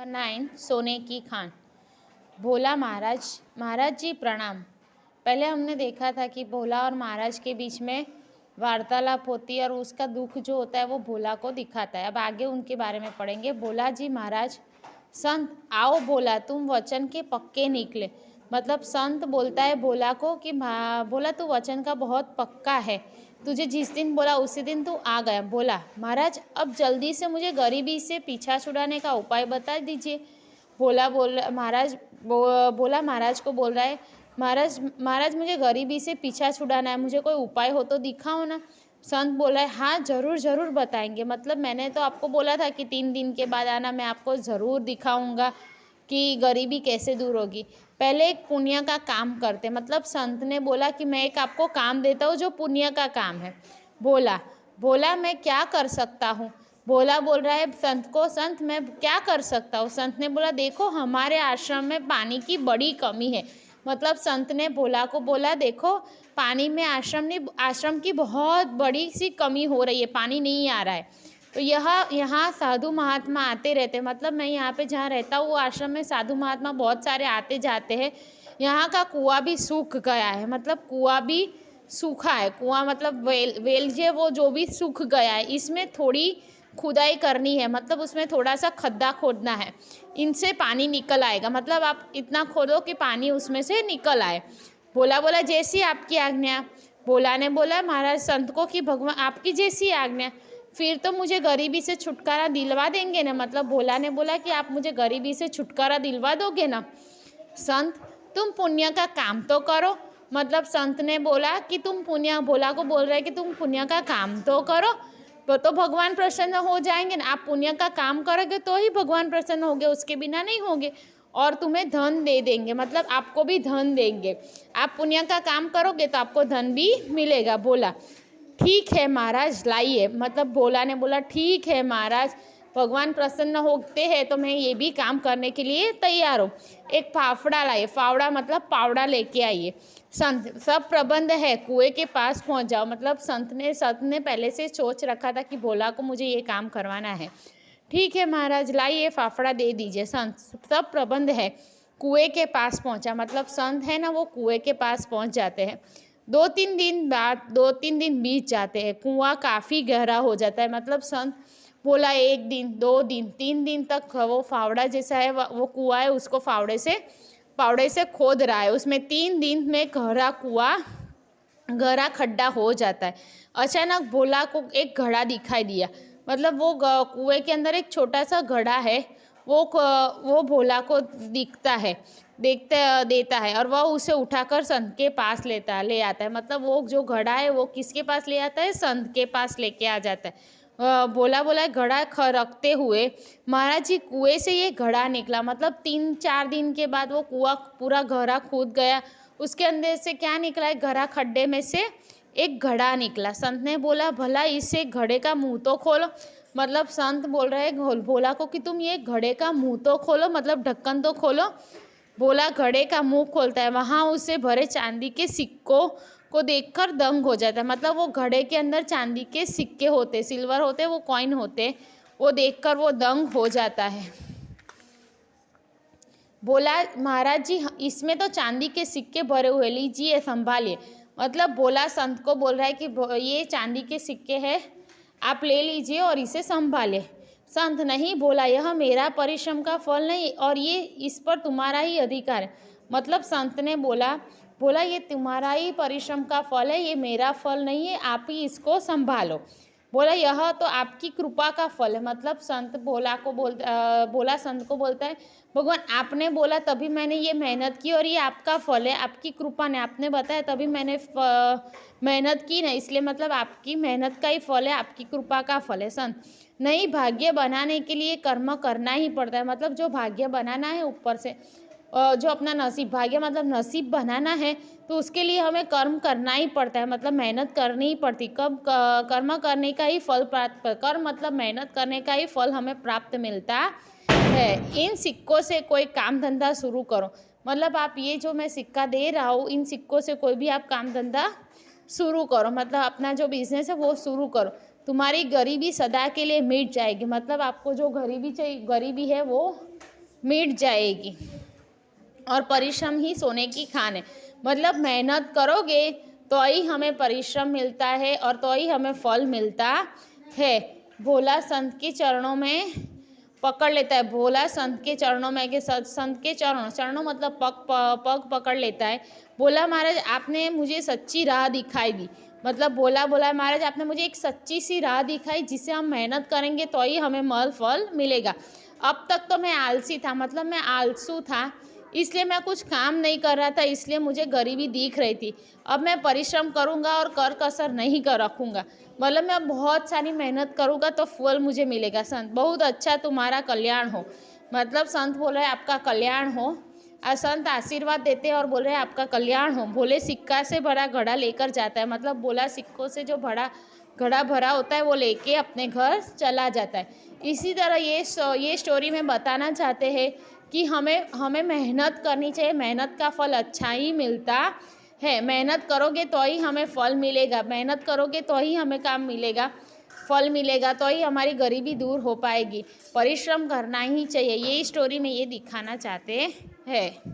9 सोने की खान। भोला महाराज। महाराज जी प्रणाम। पहले हमने देखा था कि भोला और महाराज के बीच में वार्तालाप होती है और उसका दुख जो होता है वो भोला को दिखाता है। अब आगे उनके बारे में पढ़ेंगे। भोला जी महाराज। संत आओ भोला तुम वचन के पक्के निकले। मतलब संत बोलता है भोला को कि भोला तू वचन का बहुत पक्का है, तुझे जिस दिन बोला उसी दिन तू आ गया। बोला महाराज अब जल्दी से मुझे गरीबी से पीछा छुड़ाने का उपाय बता दीजिए। भोला बोला महाराज को बोल रहा है, महाराज महाराज मुझे गरीबी से पीछा छुड़ाना है, मुझे कोई उपाय हो तो दिखाओ ना। संत बोला है हाँ ज़रूर ज़रूर बताएंगे। मतलब मैंने तो आपको बोला था कि 3 दिन के बाद आना, मैं आपको ज़रूर दिखाऊंगा कि गरीबी कैसे दूर होगी। पहले एक पुण्य का काम करते। मतलब संत ने बोला कि मैं एक आपको काम देता हूँ जो पुण्य का काम है। बोला मैं क्या कर सकता हूँ। भोला बोल रहा है संत को, संत मैं क्या कर सकता हूँ। संत ने बोला देखो हमारे आश्रम में पानी की बड़ी कमी है। मतलब संत ने भोला को बोला देखो पानी में आश्रम की बहुत बड़ी सी कमी हो रही है, पानी नहीं आ रहा है। तो यहाँ साधु महात्मा आते रहते। मतलब मैं यहाँ पे जहाँ रहता हूँ वो आश्रम में साधु महात्मा बहुत सारे आते जाते हैं। यहाँ का कुआं भी सूख गया है। मतलब कुआं भी सूखा है। कुआं मतलब वेल जो भी सूख गया है। इसमें थोड़ी खुदाई करनी है, मतलब उसमें थोड़ा सा खड्डा खोदना है, इनसे पानी निकल आएगा। मतलब आप इतना खोदो कि पानी उसमें से निकल आए। बोला जैसी आपकी आज्ञा। भोला ने बोला महाराज संत को कि भगवान आपकी जैसी आज्ञा। फिर तो मुझे गरीबी से छुटकारा दिलवा देंगे ना। मतलब भोला ने बोला कि आप मुझे गरीबी से छुटकारा दिलवा दोगे ना। संत तुम पुण्य का काम तो करो। मतलब संत ने बोला कि तुम पुण्य, भोला को बोल रहे कि तुम पुण्य का काम तो करो तो भगवान प्रसन्न हो जाएंगे ना। आप पुण्य का काम करोगे तो ही भगवान प्रसन्न होंगे, उसके बिना नहीं होंगे। और तुम्हें धन दे देंगे, मतलब आपको भी धन देंगे। आप पुण्य का काम करोगे तो आपको धन भी मिलेगा। बोला ठीक है महाराज लाइए। मतलब भोला ने बोला ठीक है महाराज, भगवान प्रसन्न होते हैं तो मैं ये भी काम करने के लिए तैयार हूँ। एक फाफड़ा लाइए। फावड़ा मतलब पावड़ा लेके आइए। संत सब प्रबंध है, कुएं के पास पहुँच जाओ। मतलब संत ने पहले से सोच रखा था कि भोला को मुझे ये काम करवाना है। ठीक है महाराज लाइए फाफड़ा दे दीजिए। संत सब प्रबंध है, कुएं के पास पहुँचा। मतलब संत है ना वो कुएं के पास पहुँच जाते हैं। 2-3 दिन बीत जाते हैं। कुआं काफ़ी गहरा हो जाता है। मतलब संत बोला 1 दिन 2 दिन 3 दिन तक वो फावड़ा जैसा है वो कुआं है उसको फावड़े से खोद रहा है। उसमें 3 दिन में गहरा खड्डा हो जाता है। अचानक भोला को एक घड़ा दिखाई दिया। मतलब वो कुएं के अंदर एक छोटा सा घड़ा है, वो भोला को दिखता है, देता है और वह उसे उठाकर संत के पास ले आता है। मतलब वो जो घड़ा है वो किसके पास ले आता है, संत के पास लेके आ जाता है। बोला घड़ा रखते हुए महाराज जी कुएं से ये घड़ा निकला। मतलब 3-4 दिन के बाद वो कुआं पूरा गहरा खुद गया। उसके अंदर से क्या निकला है, गहरा खड्डे में से एक घड़ा निकला। संत ने बोला भला इसे घड़े का मुंह तो खोलो। मतलब संत बोल रहे हैं भोला को कि तुम ये घड़े का मुंह तो खोलो, मतलब ढक्कन तो खोलो। भोला घड़े का मुंह खोलता है, वहाँ उसे भरे चांदी के सिक्कों को देखकर दंग हो जाता है। मतलब वो घड़े के अंदर चांदी के सिक्के होते, सिल्वर होते, वो कॉइन होते, वो देखकर वो दंग हो जाता है। बोला महाराज जी इसमें तो चांदी के सिक्के भरे हुए, लीजिए संभालिए। मतलब बोला संत को बोल रहा है कि ये चांदी के सिक्के हैं, आप ले लीजिए और इसे संभालिए। संत नहीं बोला यह मेरा परिश्रम का फल नहीं और ये इस पर तुम्हारा ही अधिकार है। मतलब संत ने बोला ये तुम्हारा ही परिश्रम का फल है, ये मेरा फल नहीं है, आप ही इसको संभालो। बोला यह तो आपकी कृपा का फल है। मतलब संत बोला संत को बोलता है भगवान आपने बोला तभी मैंने ये मेहनत की और ये आपका फल है, आपकी कृपा ने, आपने बताया तभी मैंने मेहनत की ना, इसलिए मतलब आपकी मेहनत का ही फल है, आपकी कृपा का फल है। संत नहीं, भाग्य बनाने के लिए कर्म करना ही पड़ता है। मतलब जो भाग्य बनाना है ऊपर से, जो अपना नसीब, भाग्य मतलब नसीब बनाना है तो उसके लिए हमें कर्म करना ही पड़ता है। मतलब मेहनत करनी ही पड़ती। कर्म करने का ही फल प्राप्त, कर्म मतलब मेहनत करने का ही फल हमें प्राप्त मिलता है। इन सिक्कों से कोई काम धंधा शुरू करो। मतलब आप ये जो मैं सिक्का दे रहा हूँ, इन सिक्कों से कोई भी आप काम धंधा शुरू करो। मतलब अपना जो बिजनेस है वो शुरू करो, तुम्हारी गरीबी सदा के लिए मिट जाएगी। मतलब आपको जो गरीबी है वो मिट जाएगी। और परिश्रम ही सोने की खान है, मतलब मेहनत करोगे तो ही हमें परिश्रम मिलता है और तो ही हमें फल मिलता है। भोला संत के चरणों में पकड़ लेता है, भोला संत के चरणों में कि संत के चरणों मतलब पग पकड़ लेता है। बोला महाराज आपने मुझे सच्ची राह दिखाई दी, मतलब बोला महाराज आपने मुझे एक सच्ची सी राह दिखाई जिससे हम मेहनत करेंगे तो ही हमें फल मिलेगा। अब तक तो मैं आलसी था, मतलब मैं आलसू था, इसलिए मैं कुछ काम नहीं कर रहा था, इसलिए मुझे गरीबी दिख रही थी। अब मैं परिश्रम करूँगा और कर कसर नहीं कर रखूँगा, मतलब मैं बहुत सारी मेहनत करूँगा तो फल मुझे मिलेगा। संत बहुत अच्छा तुम्हारा कल्याण हो, मतलब संत बोल रहे हैं आपका कल्याण हो। संत आशीर्वाद देते हैं और बोल रहे हैं आपका कल्याण हो। भोले सिक्का से भरा घड़ा लेकर जाता है, मतलब बोला सिक्कों से जो घड़ा भरा होता है वो लेके अपने घर चला जाता है। इसी तरह ये स्टोरी में बताना चाहते हैं कि हमें मेहनत करनी चाहिए, मेहनत का फल अच्छा ही मिलता है। मेहनत करोगे तो ही हमें फल मिलेगा, मेहनत करोगे तो ही हमें काम मिलेगा, फल मिलेगा, तो ही हमारी गरीबी दूर हो पाएगी। परिश्रम करना ही चाहिए, ये स्टोरी में ये दिखाना चाहते हैं।